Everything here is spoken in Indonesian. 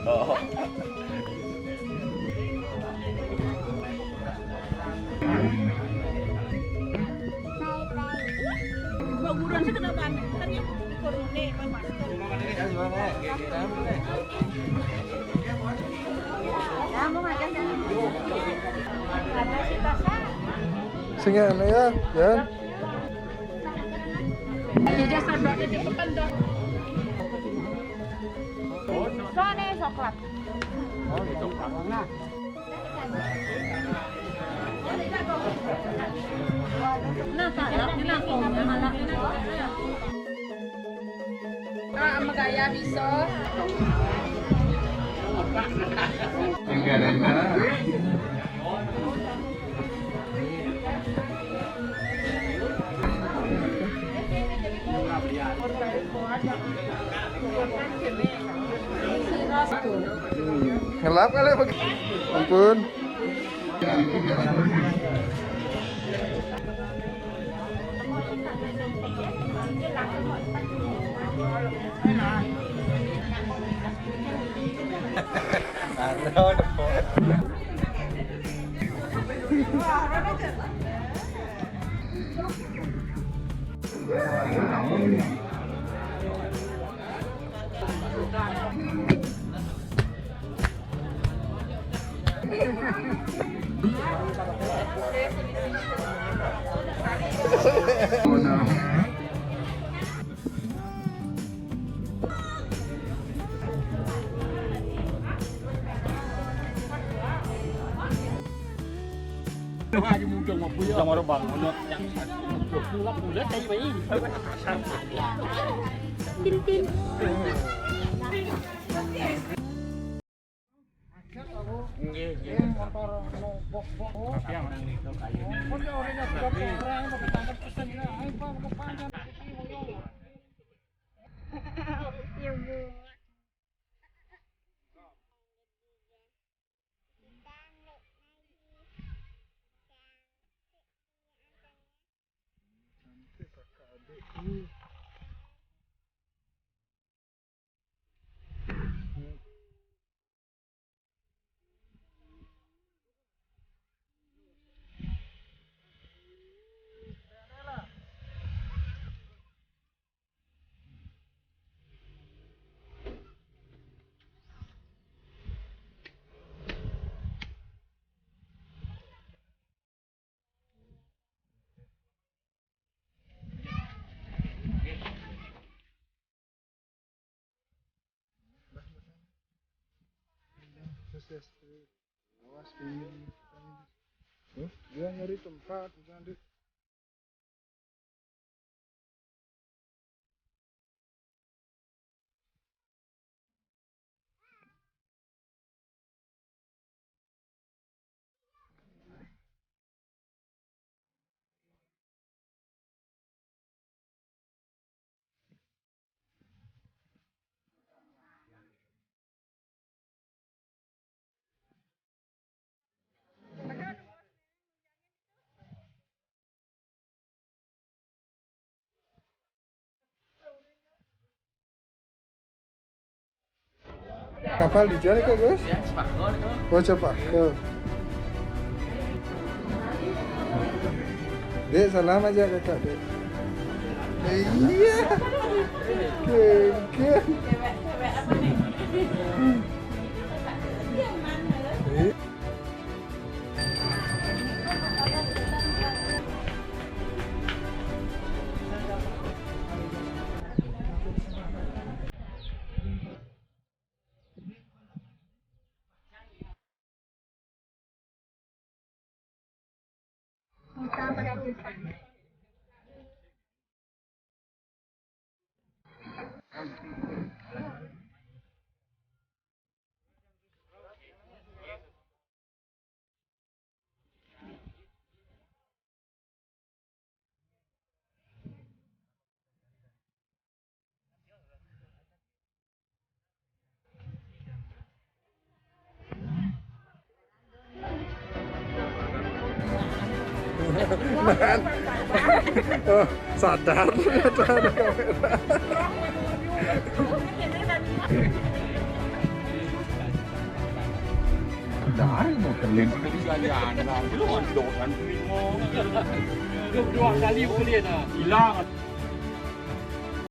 Oh. Baguran sih kenapa aneh? Kan ya korone kan masker. Ya mau makan dah. Ada si Tasa. Singa ano ya, yan. Jadi sadar di depan dah. Soalnya coklat. Oh, coklat. Nah. Nah, talak nila ko, malak nila. Magaya biso. Enggak ada mana. Ngelap kali pak. Ampun. Trong đó bằng nó chẳng được lắm được đây mấy Tin tin. Awas dia nyari tempat nanti. Kapal di jalan kok guys? Oh cepat. Dek salam aja kakak dek. Iya. Kek. Oh, sadar ternyata ada kamera. 誰のtalento kalian lang. Doon, doon. Yung kali ko rin na. Ilangan.